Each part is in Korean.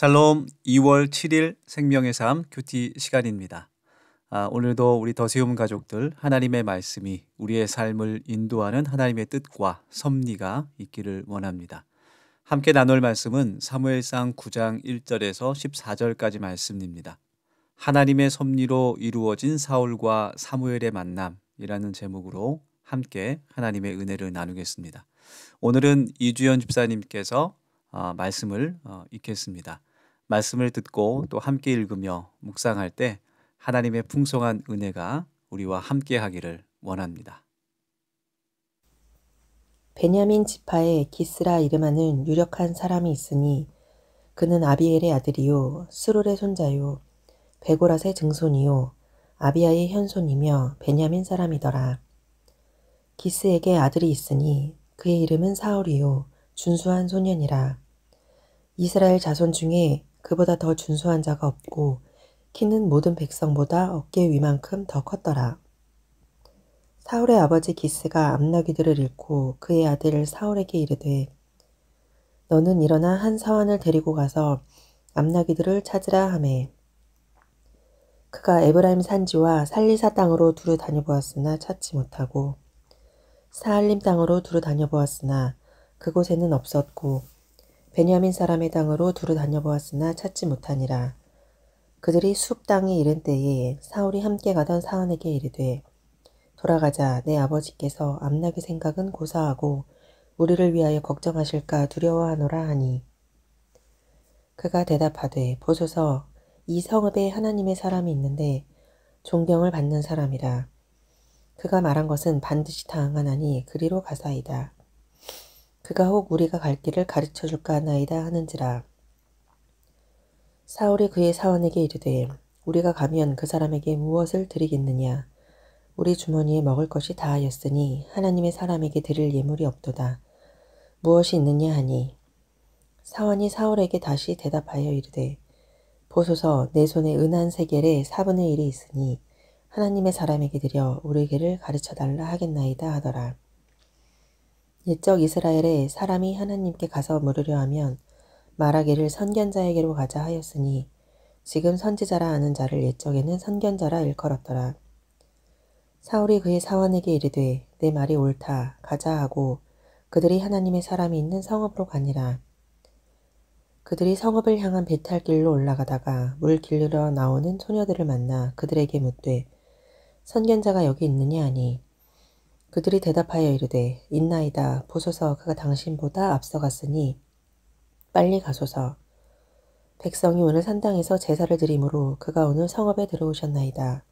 샬롬 2월 7일 생명의 삶 큐티 시간입니다. 오늘도 우리 더세움 가족들 하나님의 말씀이 우리의 삶을 인도하는 하나님의 뜻과 섭리가 있기를 원합니다. 함께 나눌 말씀은 사무엘상 9장 1절에서 14절까지 말씀입니다. 하나님의 섭리로 이루어진 사울과 사무엘의 만남이라는 제목으로 함께 하나님의 은혜를 나누겠습니다. 오늘은 이주연 집사님께서 말씀을 읽겠습니다. 말씀을 듣고 또 함께 읽으며 묵상할 때 하나님의 풍성한 은혜가 우리와 함께 하기를 원합니다. 베냐민 지파에 기스라 이름하는 유력한 사람이 있으니 그는 아비엘의 아들이요 스룰의 손자요 베고랏의 증손이요 아비아의 현손이며 베냐민 사람이더라. 기스에게 아들이 있으니 그의 이름은 사울이요 준수한 소년이라. 이스라엘 자손 중에 그보다 더 준수한 자가 없고 키는 모든 백성보다 어깨 위만큼 더 컸더라. 사울의 아버지 기스가 암나귀들을 잃고 그의 아들 사울에게 이르되 너는 일어나 한 사환을 데리고 가서 암나귀들을 찾으라 하매 그가 에브라임 산지와 살리사 땅으로 두루 다녀보았으나 찾지 못하고 사할림 땅으로 두루 다녀보았으나 그곳에는 없었고 베냐민 사람의 땅으로 두루 다녀보았으나 찾지 못하니라. 그들이 숲 땅에 이른 때에 사울이 함께 가던 사환에게 이르되 돌아가자. 내 아버지께서 암나귀 생각은 고사하고 우리를 위하여 걱정하실까 두려워하노라 하니 그가 대답하되 보소서 이 성읍에 하나님의 사람이 있는데 존경을 받는 사람이라. 그가 말한 것은 반드시 다 응하나니 그리로 가사이다. 그가 혹 우리가 갈 길을 가르쳐 줄까 하나이다 하는지라. 사울이 그의 사원에게 이르되 우리가 가면 그 사람에게 무엇을 드리겠느냐. 우리 주머니에 먹을 것이 다하였으니 하나님의 사람에게 드릴 예물이 없도다. 무엇이 있느냐 하니 사원이 사울에게 다시 대답하여 이르되 보소서 내 손에 은한 세겔의 4분의 1이 있으니 하나님의 사람에게 드려 우리에게를 가르쳐 달라 하겠나이다 하더라. 옛적 이스라엘에 사람이 하나님께 가서 물으려 하면 말하기를 선견자에게로 가자 하였으니 지금 선지자라 하는 자를 옛적에는 선견자라 일컬었더라. 사울이 그의 사원에게 이르되 내 말이 옳다 가자 하고 그들이 하나님의 사람이 있는 성읍으로 가니라. 그들이 성읍을 향한 베탈길로 올라가다가 물 길르러 나오는 소녀들을 만나 그들에게 묻되 선견자가 여기 있느냐 하니 그들이 대답하여 이르되 있나이다. 보소서 그가 당신보다 앞서갔으니 빨리 가소서. 백성이 오늘 산당에서 제사를 드리므로 그가 오늘 성읍에 들어오셨나이다.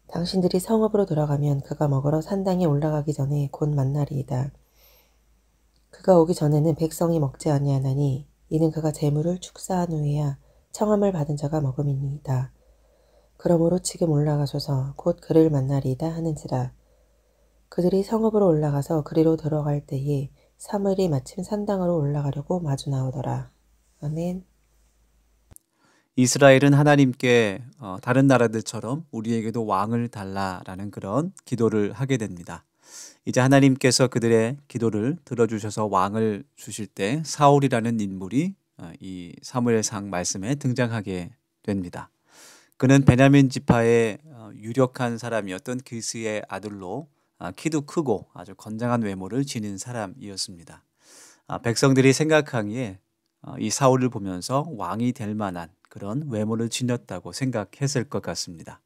당신들이 성읍으로 들어가면 그가 먹으러 산당에 올라가기 전에 곧 만나리이다. 그가 오기 전에는 백성이 먹지 아니하나니 이는 그가 재물을 축사한 후에야 청함을 받은 자가 먹음이니이다. 그러므로 지금 올라가소서 곧 그를 만나리이다 하는지라. 그들이 성읍으로 올라가서 그리로 들어갈 때에 사무엘이 마침 산당으로 올라가려고 마주 나오더라. 아멘. 이스라엘은 하나님께 다른 나라들처럼 우리에게도 왕을 달라라는 그런 기도를 하게 됩니다. 이제 하나님께서 그들의 기도를 들어주셔서 왕을 주실 때 사울이라는 인물이 이 사무엘상 말씀에 등장하게 됩니다. 그는 베냐민 지파의 유력한 사람이었던 기스의 아들로 키도 크고 아주 건장한 외모를 지닌 사람이었습니다. 백성들이 생각하기에 이 사울을 보면서 왕이 될 만한 그런 외모를 지녔다고 생각했을 것 같습니다.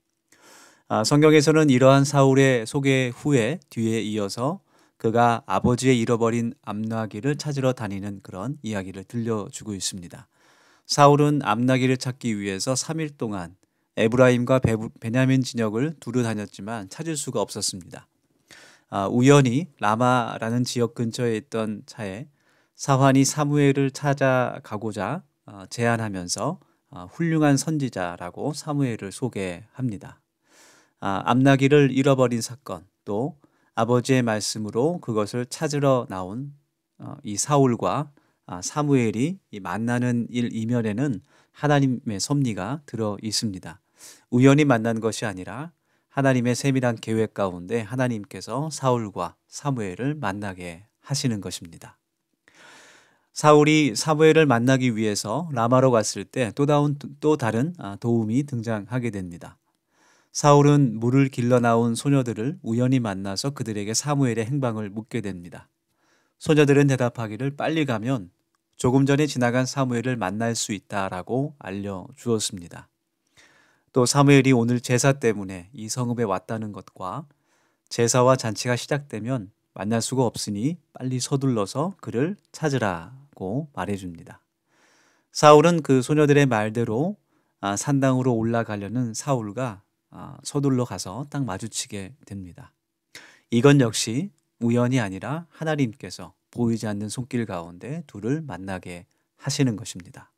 성경에서는 이러한 사울의 소개 후에 뒤에 이어서 그가 아버지의 잃어버린 암나귀를 찾으러 다니는 그런 이야기를 들려주고 있습니다. 사울은 암나귀를 찾기 위해서 3일 동안 에브라임과 베냐민 진영을 두루 다녔지만 찾을 수가 없었습니다. 우연히 라마라는 지역 근처에 있던 차에 사환이 사무엘을 찾아가고자 제안하면서 훌륭한 선지자라고 사무엘을 소개합니다. 암나귀를 잃어버린 사건, 또 아버지의 말씀으로 그것을 찾으러 나온 이 사울과 사무엘이 만나는 일 이면에는 하나님의 섭리가 들어 있습니다. 우연히 만난 것이 아니라 하나님의 세밀한 계획 가운데 하나님께서 사울과 사무엘을 만나게 하시는 것입니다. 사울이 사무엘을 만나기 위해서 라마로 갔을 때 또 다른 도움이 등장하게 됩니다. 사울은 물을 길러 나온 소녀들을 우연히 만나서 그들에게 사무엘의 행방을 묻게 됩니다. 소녀들은 대답하기를 빨리 가면 조금 전에 지나간 사무엘을 만날 수 있다라고 알려주었습니다. 또 사무엘이 오늘 제사 때문에 이 성읍에 왔다는 것과 제사와 잔치가 시작되면 만날 수가 없으니 빨리 서둘러서 그를 찾으라고 말해줍니다. 사울은 그 소녀들의 말대로 산당으로 올라가려는 사울과 서둘러 가서 딱 마주치게 됩니다. 이건 역시 우연이 아니라 하나님께서 보이지 않는 손길 가운데 둘을 만나게 하시는 것입니다.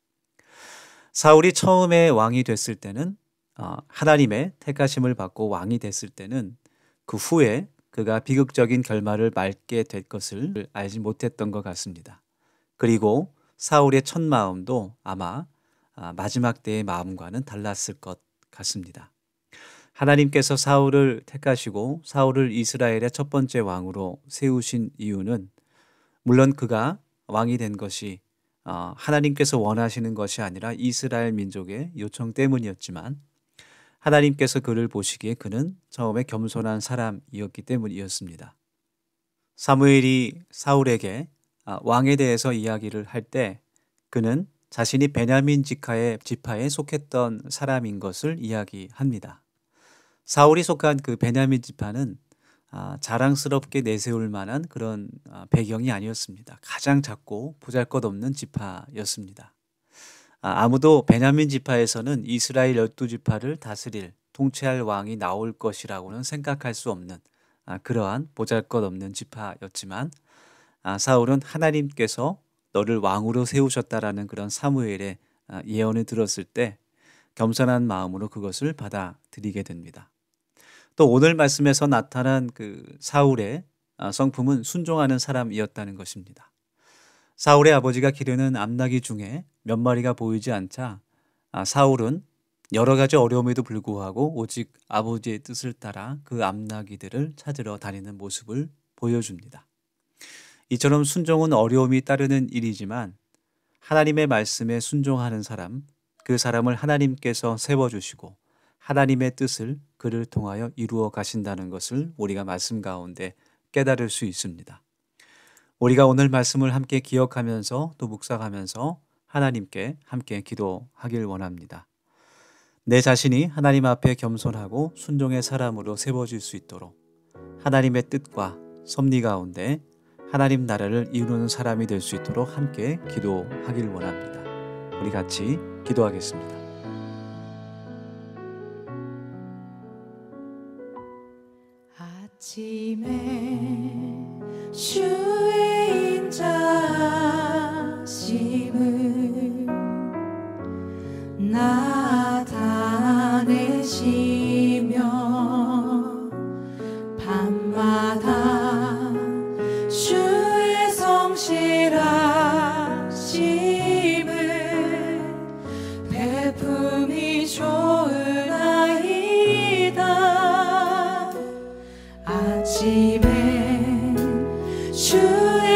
사울이 처음에 왕이 됐을 때는 하나님의 택하심을 받고 왕이 됐을 때는 그 후에 그가 비극적인 결말을 맞게 될 것을 알지 못했던 것 같습니다. 그리고 사울의 첫 마음도 아마 마지막 때의 마음과는 달랐을 것 같습니다. 하나님께서 사울을 택하시고 사울을 이스라엘의 첫 번째 왕으로 세우신 이유는 물론 그가 왕이 된 것이 하나님께서 원하시는 것이 아니라 이스라엘 민족의 요청 때문이었지만 하나님께서 그를 보시기에 그는 처음에 겸손한 사람이었기 때문이었습니다. 사무엘이 사울에게 왕에 대해서 이야기를 할 때 그는 자신이 베냐민 지파에 속했던 사람인 것을 이야기합니다. 사울이 속한 그 베냐민 지파는 자랑스럽게 내세울 만한 그런 배경이 아니었습니다. 가장 작고 보잘것없는 지파였습니다. 아무도 베냐민 지파에서는 이스라엘 12지파를 다스릴 통치할 왕이 나올 것이라고는 생각할 수 없는 그러한 보잘것없는 지파였지만 사울은 하나님께서 너를 왕으로 세우셨다라는 그런 사무엘의 예언을 들었을 때 겸손한 마음으로 그것을 받아들이게 됩니다. 또 오늘 말씀에서 나타난 그 사울의 성품은 순종하는 사람이었다는 것입니다. 사울의 아버지가 기르는 암나귀 중에 몇 마리가 보이지 않자 사울은 여러 가지 어려움에도 불구하고 오직 아버지의 뜻을 따라 그 암나귀들을 찾으러 다니는 모습을 보여줍니다. 이처럼 순종은 어려움이 따르는 일이지만 하나님의 말씀에 순종하는 사람, 그 사람을 하나님께서 세워주시고 하나님의 뜻을 그를 통하여 이루어 가신다는 것을 우리가 말씀 가운데 깨달을 수 있습니다. 우리가 오늘 말씀을 함께 기억하면서 또 묵상하면서 하나님께 함께 기도하길 원합니다. 내 자신이 하나님 앞에 겸손하고 순종의 사람으로 세워질 수 있도록 하나님의 뜻과 섭리 가운데 하나님 나라를 이루는 사람이 될 수 있도록 함께 기도하길 원합니다. 우리 같이 기도하겠습니다. 아침에 주의 인자하심을 나타내시며 밤마다 주의 성실하심을 베품이 좋으나이다. 아침에 주의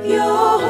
여호와